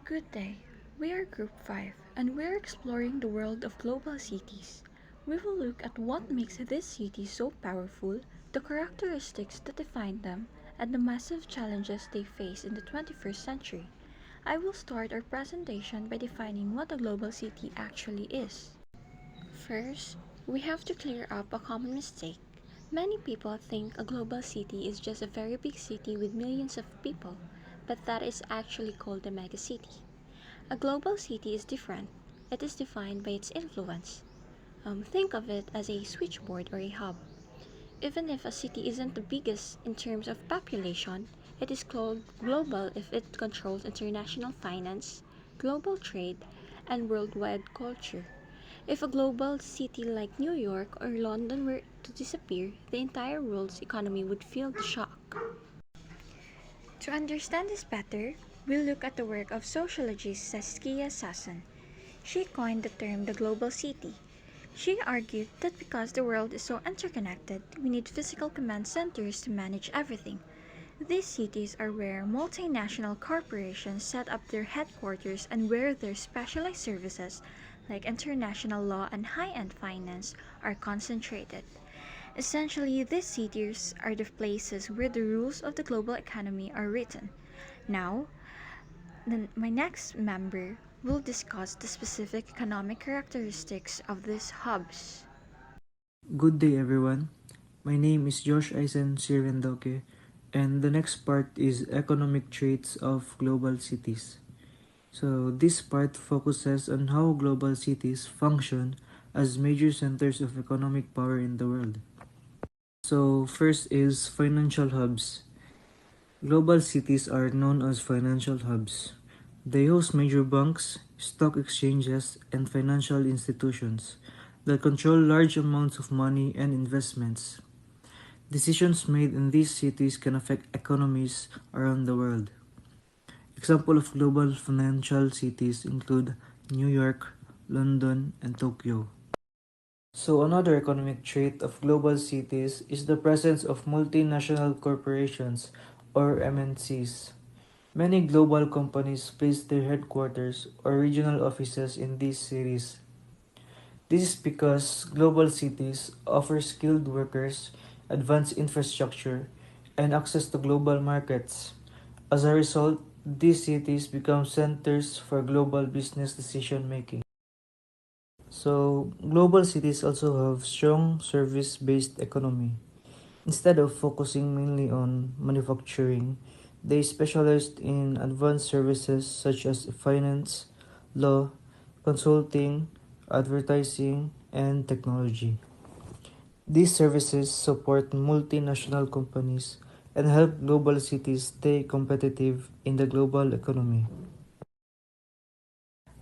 Good day. We are Group 5 and we're exploring the world of global cities. We will look at what makes these cities so powerful, the characteristics that define them, and the massive challenges they face in the 21st century. I will start our presentation by defining what a global city actually is. First, we have to clear up a common mistake. Many people think a global city is just a very big city with millions of people, but that is actually called a megacity. A global city is different. It is defined by its influence. Think of it as a switchboard or a hub. Even if a city isn't the biggest in terms of population, it is called global if it controls international finance, global trade, and worldwide culture. If a global city like New York or London were to disappear, the entire world's economy would feel the shock. To understand this better, we'll look at the work of sociologist Saskia Sassen. She coined the term the global city. She argued that because the world is so interconnected, we need physical command centers to manage everything. These cities are where multinational corporations set up their headquarters and where their specialized services, like international law and high-end finance, are concentrated. Essentially, these cities are the places where the rules of the global economy are written. Now, my next member will discuss the specific economic characteristics of these hubs. Good day, everyone. My name is Josh Eisen Sirendoke, and the next part is economic traits of global cities. So, this part focuses on how global cities function as major centers of economic power in the world. So, first is financial hubs. Global cities are known as financial hubs. They host major banks, stock exchanges, and financial institutions that control large amounts of money and investments. Decisions made in these cities can affect economies around the world. Examples of global financial cities include New York, London, and Tokyo. So another economic trait of global cities is the presence of multinational corporations or MNCs. Many global companies place their headquarters or regional offices in these cities. This is because global cities offer skilled workers, advanced infrastructure, and access to global markets. As a result, these cities become centers for global business decision making. So, global cities also have strong service-based economy. Instead of focusing mainly on manufacturing, they specialized in advanced services such as finance, law, consulting, advertising, and technology. These services support multinational companies and help global cities stay competitive in the global economy.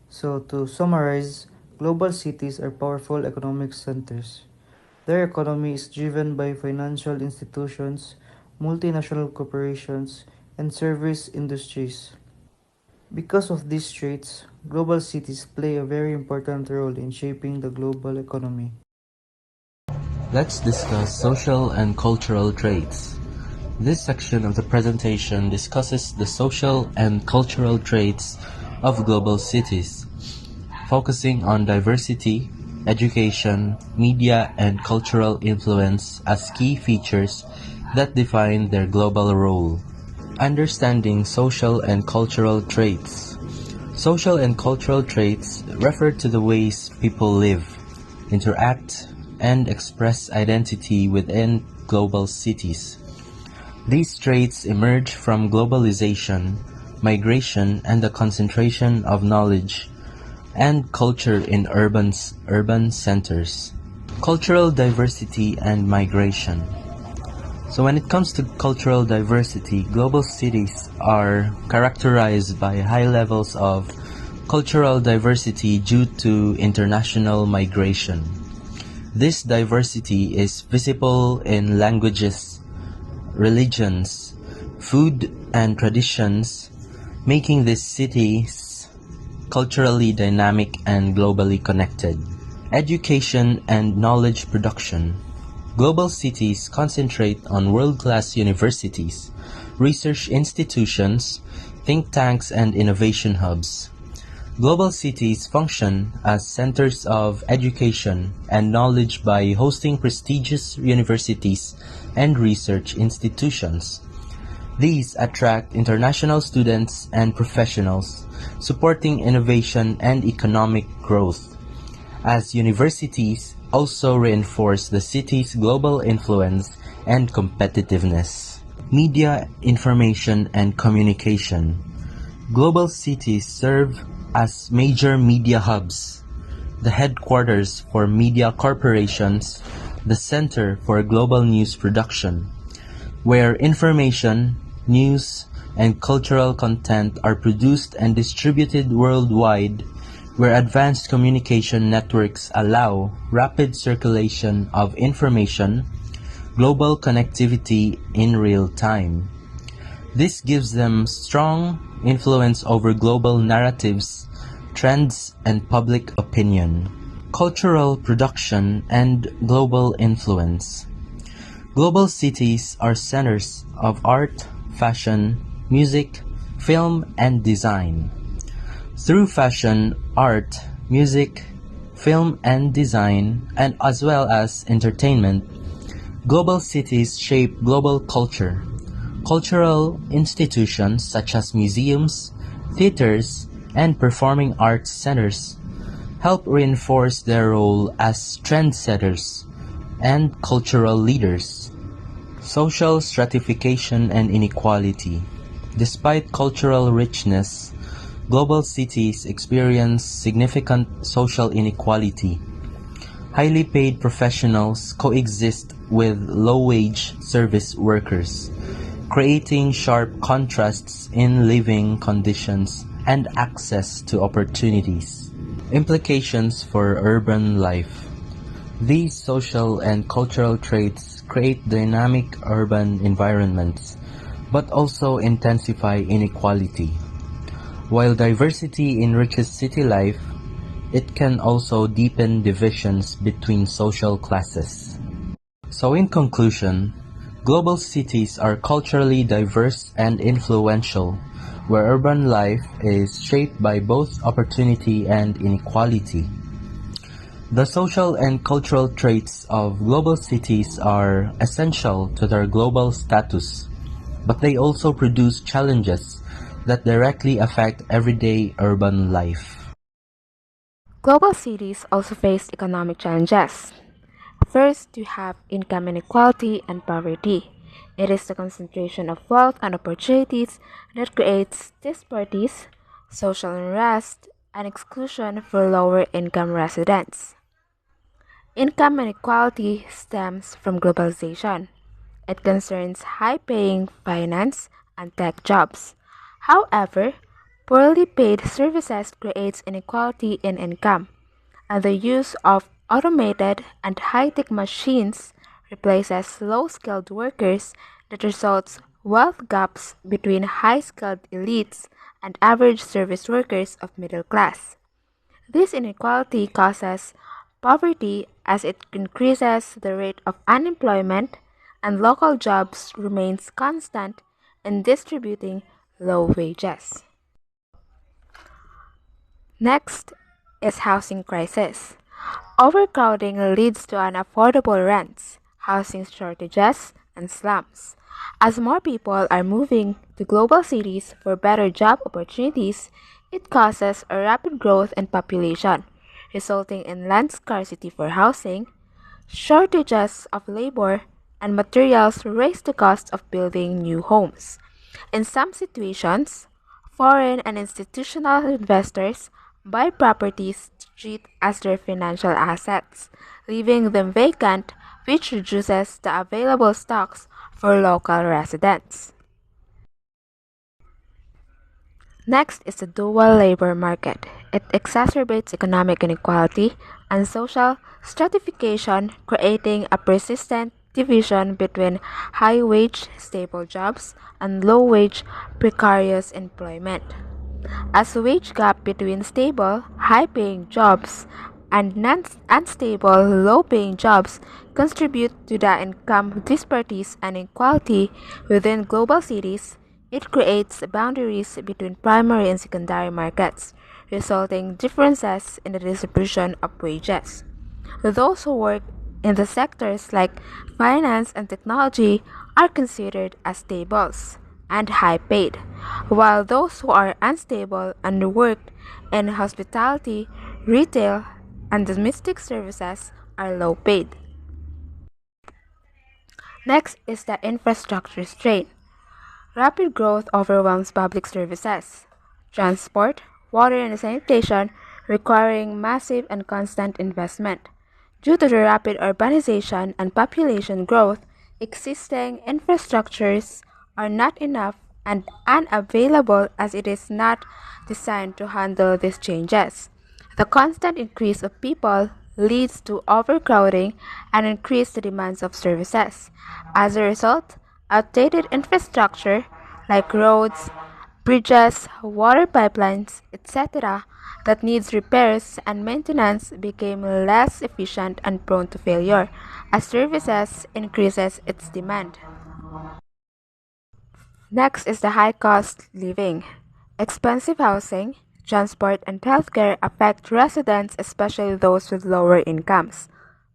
So, to summarize, global cities are powerful economic centers. Their economy is driven by financial institutions, multinational corporations, and service industries. Because of these traits, global cities play a very important role in shaping the global economy. Let's discuss social and cultural traits. This section of the presentation discusses the social and cultural traits of global cities, focusing on diversity, education, media, and cultural influence as key features that define their global role. Understanding social and cultural traits. Social and cultural traits refer to the ways people live, interact, and express identity within global cities. These traits emerge from globalization, migration, and the concentration of knowledge and culture in urban centers. Cultural diversity and migration. So when it comes to cultural diversity, global cities are characterized by high levels of cultural diversity due to international migration. This diversity is visible in languages, religions, food, and traditions, making these cities culturally dynamic and globally connected. Education and knowledge production. Global cities concentrate on world-class universities, research institutions, think tanks, and innovation hubs. Global cities function as centers of education and knowledge by hosting prestigious universities and research institutions. These attract international students and professionals, supporting innovation and economic growth, as universities also reinforce the city's global influence and competitiveness. Media, information, and communication. Global cities serve as major media hubs, the headquarters for media corporations, the center for global news production, where information, news, and cultural content are produced and distributed worldwide, where advanced communication networks allow rapid circulation of information, global connectivity in real time. This gives them strong influence over global narratives, trends, and public opinion. Cultural production and global influence. Global cities are centers of art, fashion, music, film, and design. Through fashion, art, music, film, and design, and as well as entertainment, global cities shape global culture. Cultural institutions such as museums, theaters, and performing arts centers help reinforce their role as trendsetters and cultural leaders. Social stratification and inequality. Despite cultural richness, global cities experience significant social inequality. Highly paid professionals coexist with low-wage service workers, creating sharp contrasts in living conditions and access to opportunities. Implications for urban life. These social and cultural traits create dynamic urban environments, but also intensify inequality. While diversity enriches city life, it can also deepen divisions between social classes. So in conclusion, global cities are culturally diverse and influential, where urban life is shaped by both opportunity and inequality. The social and cultural traits of global cities are essential to their global status, but they also produce challenges that directly affect everyday urban life. Global cities also face economic challenges. First, you have income inequality and poverty. It is the concentration of wealth and opportunities that creates disparities, social unrest, and exclusion for lower income residents. Income inequality stems from globalization. It concerns high paying finance and tech jobs. However, poorly paid services creates inequality in income, and the use of automated and high-tech machines replaces low-skilled workers that results wealth gaps between high-skilled elites and average service workers of middle class. This inequality causes poverty as it increases the rate of unemployment and local jobs remains constant in distributing low wages. Next is housing crisis. Overcrowding leads to unaffordable rents, housing shortages, and slums. As more people are moving to global cities for better job opportunities, it causes a rapid growth in population, resulting in land scarcity for housing, shortages of labor, and materials raise the cost of building new homes. In some situations, foreign and institutional investors buy properties to treat as their financial assets, leaving them vacant, which reduces the available stocks for local residents. Next is the dual labor market. It exacerbates economic inequality and social stratification, creating a persistent division between high wage, stable jobs and low wage, precarious employment. As the wage gap between stable, high paying jobs and unstable, low paying jobs contribute to the income disparities and inequality within global cities, It creates boundaries between primary and secondary markets, resulting differences in the distribution of wages. Those who work in the sectors like finance and technology are considered as stables and high paid, while those who are unstable and work in hospitality, retail, and domestic services are low paid. Next is the infrastructure strain. Rapid growth overwhelms public services, transport, water, and sanitation, requiring massive and constant investment. Due to the rapid urbanization and population growth, existing infrastructures are not enough and unavailable as it is not designed to handle these changes. The constant increase of people leads to overcrowding and increased demands of services. As a result, outdated infrastructure like roads, bridges, water pipelines, etc., that needs repairs and maintenance became less efficient and prone to failure as services increases its demand. Next is the high cost living. Expensive housing, transport, and healthcare affect residents, especially those with lower incomes.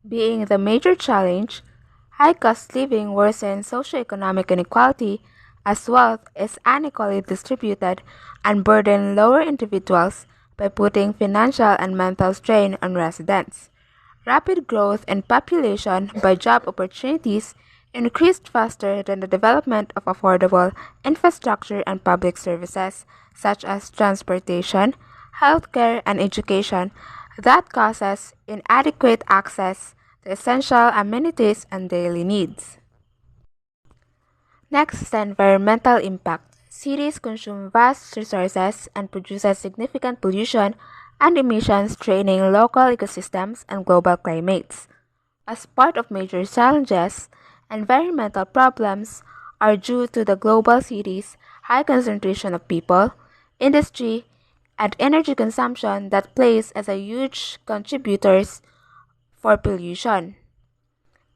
Being the major challenge, high cost living worsens socioeconomic inequality as wealth is unequally distributed and burden lower individuals by putting financial and mental strain on residents. Rapid growth in population by job opportunities increased faster than the development of affordable infrastructure and public services, such as transportation, healthcare, and education, that causes inadequate access to essential amenities and daily needs. Next is the environmental impact. Cities consume vast resources and produces significant pollution and emissions straining local ecosystems and global climates. As part of major challenges, environmental problems are due to the global cities' high concentration of people, industry, and energy consumption that plays as a huge contributors for pollution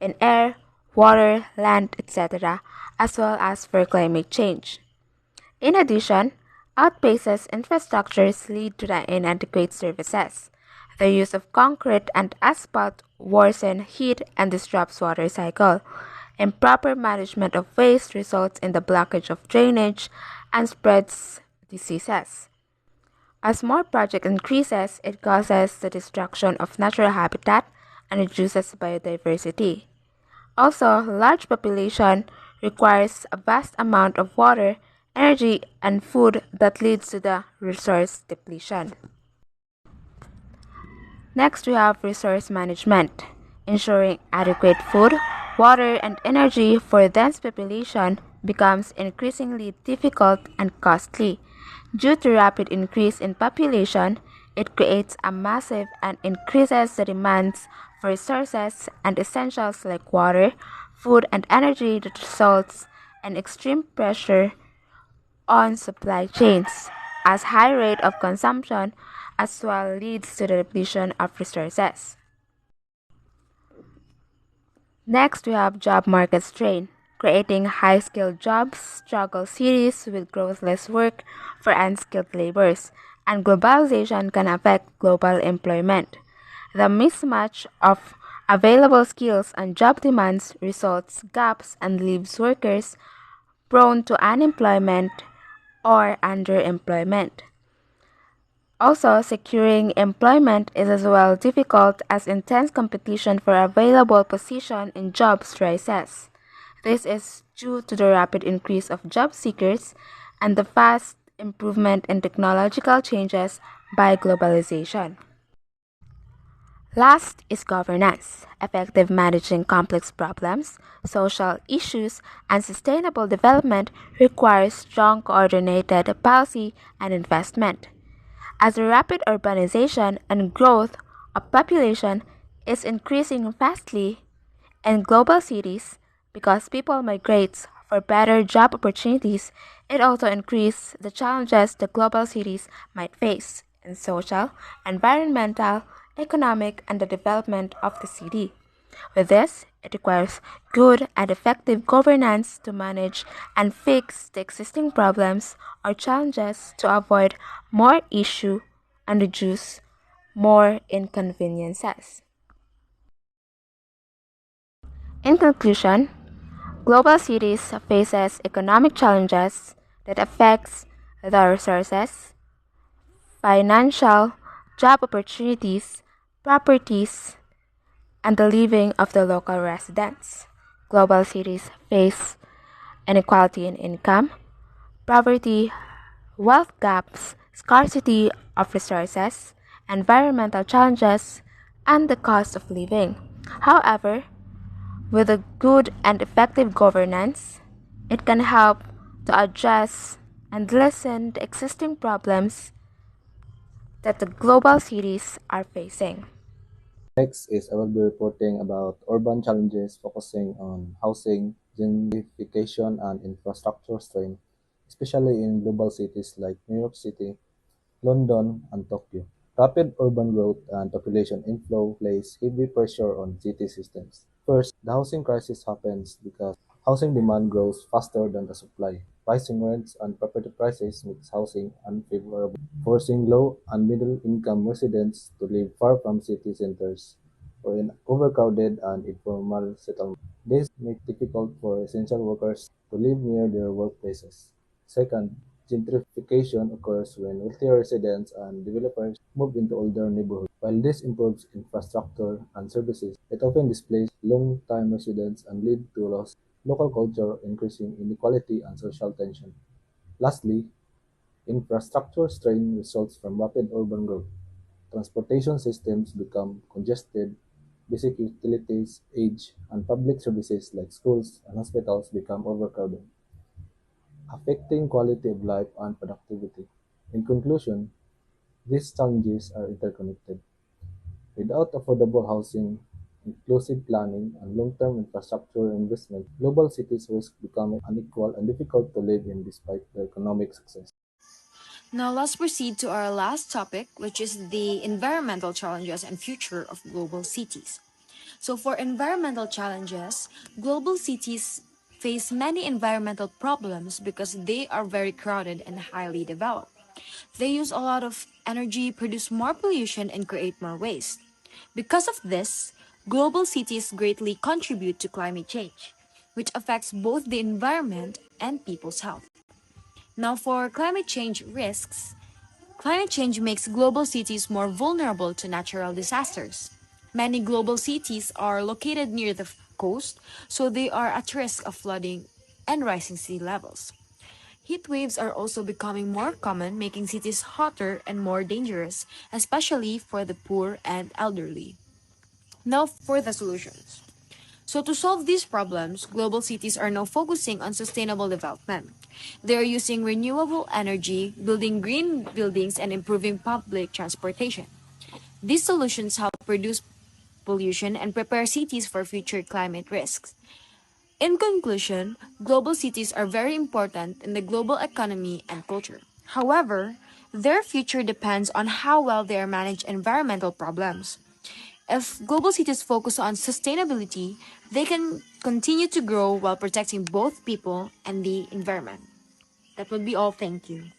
in air, water, land, etc., as well as for climate change. In addition, outpaces infrastructures lead to the inadequate services. The use of concrete and asphalt worsen heat and disrupts water cycle. Improper management of waste results in the blockage of drainage and spreads diseases. As more project increases, it causes the destruction of natural habitat and reduces biodiversity. Also, large population requires a vast amount of water, energy, and food that leads to the resource depletion. Next, we have resource management, ensuring adequate food, water, and energy for a dense population becomes increasingly difficult and costly. Due to rapid increase in population, it creates a massive and increases the demands for resources and essentials like water, food, and energy that results in extreme pressure on supply chains, as high rate of consumption as well leads to the depletion of resources. Next, we have job market strain. Creating high-skilled jobs struggle cities with growthless work for unskilled laborers, and globalization can affect global employment. The mismatch of available skills and job demands results gaps and leaves workers prone to unemployment or underemployment. Also, securing employment is as well difficult as intense competition for available position in jobs rises. This is due to the rapid increase of job seekers and the fast improvement in technological changes by globalization. Last is governance. Effective managing complex problems, social issues, and sustainable development requires strong coordinated policy and investment. As the rapid urbanization and growth of population is increasing fastly in global cities because people migrate for better job opportunities, it also increases the challenges the global cities might face in social, environmental, economic, and the development of the city. With this, it requires good and effective governance to manage and fix the existing problems or challenges to avoid more issue and reduce more inconveniences. In conclusion, global cities faces economic challenges that affects the resources, financial, job opportunities, properties, and the living of the local residents. Global cities face inequality in income, poverty, wealth gaps, scarcity of resources, environmental challenges, and the cost of living. However, with a good and effective governance, it can help to address and lessen the existing problems that the global cities are facing. Next is I will be reporting about urban challenges focusing on housing, gentrification, and infrastructure strain, especially in global cities like New York City, London, and Tokyo. Rapid urban growth and population inflow place heavy pressure on city systems. First, the housing crisis happens because housing demand grows faster than the supply. Rising rents and property prices makes housing unfavorable, forcing low and middle income residents to live far from city centers or in overcrowded and informal settlements. This makes it difficult for essential workers to live near their workplaces. Second, gentrification occurs when wealthier residents and developers move into older neighborhoods. While this improves infrastructure and services, it often displaces long-time residents and leads to loss local culture, increasing inequality and social tension. Lastly, infrastructure strain results from rapid urban growth. Transportation systems become congested, basic utilities age, and public services like schools and hospitals become overcrowded, affecting quality of life and productivity. In conclusion, these challenges are interconnected. Without affordable housing, inclusive planning, and long-term infrastructure investment, global cities risk becoming unequal and difficult to live in despite their economic success. Now let's proceed to our last topic, which is the environmental challenges and future of global cities. So for environmental challenges, global cities face many environmental problems because they are very crowded and highly developed. They use a lot of energy, produce more pollution, and create more waste. Because of this, global cities greatly contribute to climate change, which affects both the environment and people's health. Now, for climate change risks, climate change makes global cities more vulnerable to natural disasters. Many global cities are located near the coast, so they are at risk of flooding and rising sea levels. Heat waves are also becoming more common, making cities hotter and more dangerous, especially for the poor and elderly. Now, for the solutions. So, to solve these problems, global cities are now focusing on sustainable development. They are using renewable energy, building green buildings, and improving public transportation. These solutions help reduce pollution and prepare cities for future climate risks. In conclusion, global cities are very important in the global economy and culture. However, their future depends on how well they are managed environmental problems. If global cities focus on sustainability, they can continue to grow while protecting both people and the environment. That would be all. Thank you.